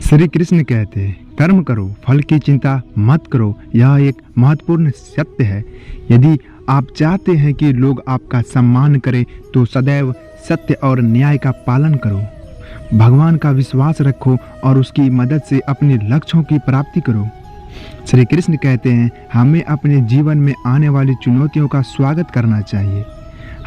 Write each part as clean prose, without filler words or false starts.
श्री कृष्ण कहते हैं, कर्म करो, फल की चिंता मत करो। यह एक महत्वपूर्ण सत्य है। यदि आप चाहते हैं कि लोग आपका सम्मान करें तो सदैव सत्य और न्याय का पालन करो। भगवान का विश्वास रखो और उसकी मदद से अपने लक्ष्यों की प्राप्ति करो। श्री कृष्ण कहते हैं, हमें अपने जीवन में आने वाली चुनौतियों का स्वागत करना चाहिए।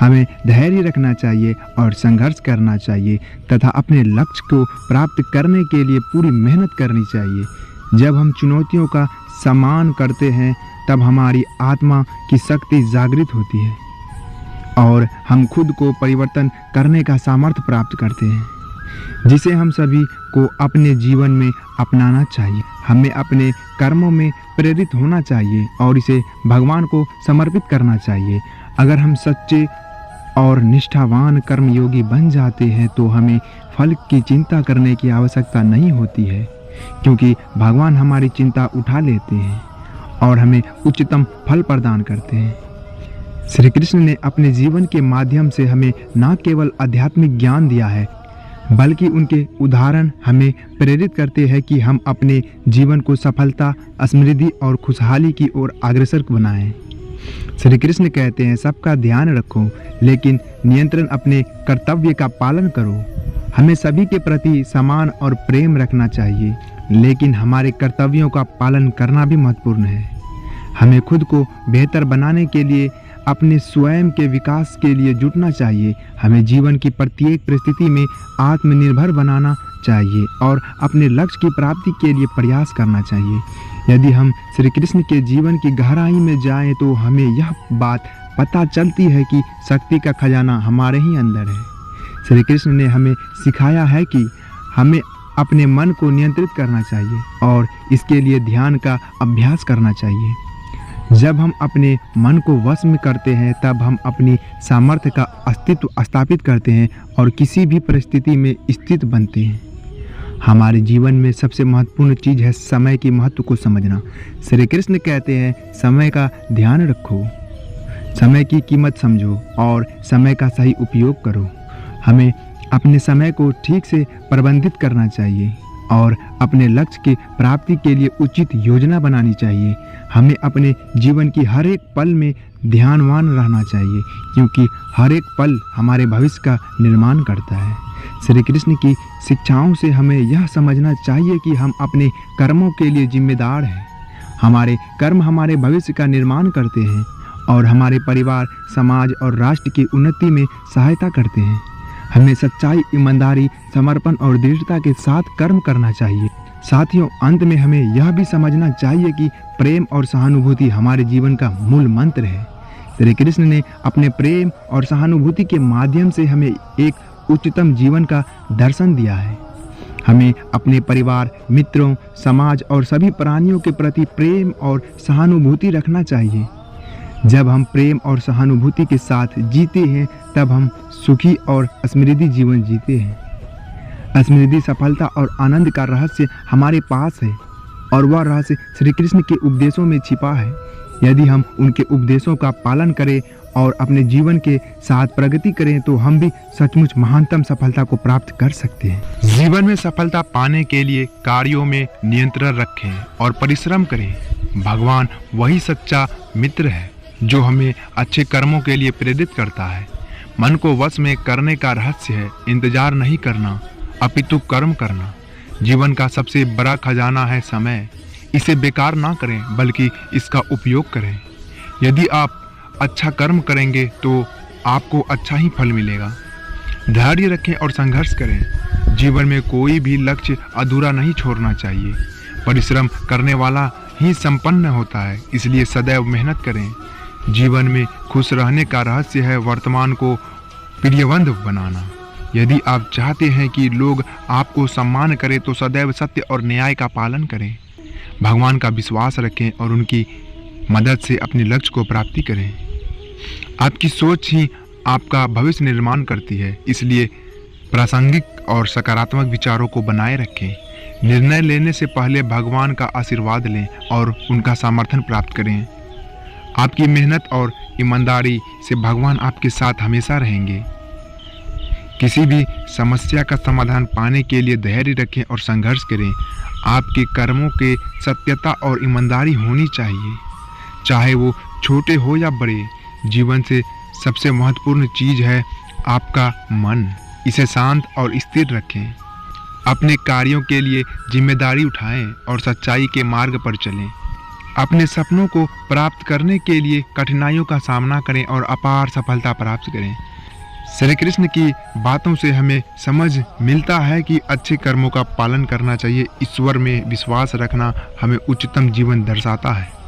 हमें धैर्य रखना चाहिए और संघर्ष करना चाहिए तथा अपने लक्ष्य को प्राप्त करने के लिए पूरी मेहनत करनी चाहिए। जब हम चुनौतियों का सम्मान करते हैं तब हमारी आत्मा की शक्ति जागृत होती है और हम खुद को परिवर्तन करने का सामर्थ्य प्राप्त करते हैं, जिसे हम सभी को अपने जीवन में अपनाना चाहिए। हमें अपने कर्मों में प्रेरित होना चाहिए और इसे भगवान को समर्पित करना चाहिए। अगर हम सच्चे और निष्ठावान कर्मयोगी बन जाते हैं तो हमें फल की चिंता करने की आवश्यकता नहीं होती है, क्योंकि भगवान हमारी चिंता उठा लेते हैं और हमें उच्चतम फल प्रदान करते हैं। श्री कृष्ण ने अपने जीवन के माध्यम से हमें न केवल आध्यात्मिक ज्ञान दिया है, बल्कि उनके उदाहरण हमें प्रेरित करते हैं कि हम अपने जीवन को सफलता, समृद्धि और खुशहाली की ओर अग्रसर बनाएं। श्री कृष्ण कहते हैं, सबका ध्यान रखो लेकिन नियंत्रण अपने कर्तव्य का पालन करो। हमें सभी के प्रति सम्मान और प्रेम रखना चाहिए, लेकिन हमारे कर्तव्यों का पालन करना भी महत्वपूर्ण है। हमें खुद को बेहतर बनाने के लिए अपने स्वयं के विकास के लिए जुटना चाहिए। हमें जीवन की प्रत्येक परिस्थिति में आत्मनिर्भर बनाना चाहिए और अपने लक्ष्य की प्राप्ति के लिए प्रयास करना चाहिए। यदि हम श्री कृष्ण के जीवन की गहराई में जाएं तो हमें यह बात पता चलती है कि शक्ति का खजाना हमारे ही अंदर है। श्री कृष्ण ने हमें सिखाया है कि हमें अपने मन को नियंत्रित करना चाहिए और इसके लिए ध्यान का अभ्यास करना चाहिए। जब हम अपने मन को वश में करते हैं तब हम अपनी सामर्थ्य का अस्तित्व स्थापित करते हैं और किसी भी परिस्थिति में स्थित बनते हैं। हमारे जीवन में सबसे महत्वपूर्ण चीज़ है समय की महत्व को समझना। श्री कृष्ण कहते हैं, समय का ध्यान रखो, समय की कीमत समझो और समय का सही उपयोग करो। हमें अपने समय को ठीक से प्रबंधित करना चाहिए और अपने लक्ष्य की प्राप्ति के लिए उचित योजना बनानी चाहिए। हमें अपने जीवन की हर एक पल में ध्यानवान रहना चाहिए, क्योंकि हर एक पल हमारे भविष्य का निर्माण करता है। श्री कृष्ण की शिक्षाओं से हमें यह समझना चाहिए कि हम अपने कर्मों के लिए जिम्मेदार हैं। हमारे कर्म हमारे भविष्य का निर्माण करते हैं और हमारे परिवार, समाज और राष्ट्र की उन्नति में सहायता करते हैं। हमें सच्चाई, ईमानदारी, समर्पण और दृढ़ता के साथ कर्म करना चाहिए। साथियों, अंत में हमें यह भी समझना चाहिए कि प्रेम और सहानुभूति हमारे जीवन का मूल मंत्र है। श्री कृष्ण ने अपने प्रेम और सहानुभूति के माध्यम से हमें एक उच्चतम जीवन का दर्शन दिया है। हमें अपने परिवार, मित्रों, समाज और सभी प्राणियों के प्रति प्रेम और सहानुभूति रखना चाहिए। जब हम प्रेम और सहानुभूति के साथ जीते हैं तब हम सुखी और समृद्धि जीवन जीते हैं। समृद्धि, सफलता और आनंद का रहस्य हमारे पास है और वह रहस्य श्री कृष्ण के उपदेशों में छिपा है। यदि हम उनके उपदेशों का पालन करें और अपने जीवन के साथ प्रगति करें तो हम भी सचमुच महानतम सफलता को प्राप्त कर सकते हैं। जीवन में सफलता पाने के लिए कार्यों में नियंत्रण रखें और परिश्रम करें। भगवान वही सच्चा मित्र है जो हमें अच्छे कर्मों के लिए प्रेरित करता है। मन को वश में करने का रहस्य है इंतजार नहीं करना, अपितु कर्म करना। जीवन का सबसे बड़ा खजाना है समय। इसे बेकार ना करें बल्कि इसका उपयोग करें। यदि आप अच्छा कर्म करेंगे तो आपको अच्छा ही फल मिलेगा। धैर्य रखें और संघर्ष करें। जीवन में कोई भी लक्ष्य अधूरा नहीं छोड़ना चाहिए। परिश्रम करने वाला ही संपन्न होता है, इसलिए सदैव मेहनत करें। जीवन में खुश रहने का रहस्य है वर्तमान को प्रियवंत बनाना। यदि आप चाहते हैं कि लोग आपको सम्मान करें तो सदैव सत्य और न्याय का पालन करें। भगवान का विश्वास रखें और उनकी मदद से अपने लक्ष्य को प्राप्ति करें। आपकी सोच ही आपका भविष्य निर्माण करती है, इसलिए प्रासंगिक और सकारात्मक विचारों को बनाए रखें। निर्णय लेने से पहले भगवान का आशीर्वाद लें और उनका समर्थन प्राप्त करें। आपकी मेहनत और ईमानदारी से भगवान आपके साथ हमेशा रहेंगे। किसी भी समस्या का समाधान पाने के लिए धैर्य रखें और संघर्ष करें। आपके कर्मों के सत्यता और ईमानदारी होनी चाहिए, चाहे वो छोटे हो या बड़े। जीवन से सबसे महत्वपूर्ण चीज़ है आपका मन। इसे शांत और स्थिर रखें। अपने कार्यों के लिए जिम्मेदारी उठाएं और सच्चाई के मार्ग पर चलें। अपने सपनों को प्राप्त करने के लिए कठिनाइयों का सामना करें और अपार सफलता प्राप्त करें। श्री कृष्ण की बातों से हमें समझ मिलता है कि अच्छे कर्मों का पालन करना चाहिए। ईश्वर में विश्वास रखना हमें उच्चतम जीवन दर्शाता है।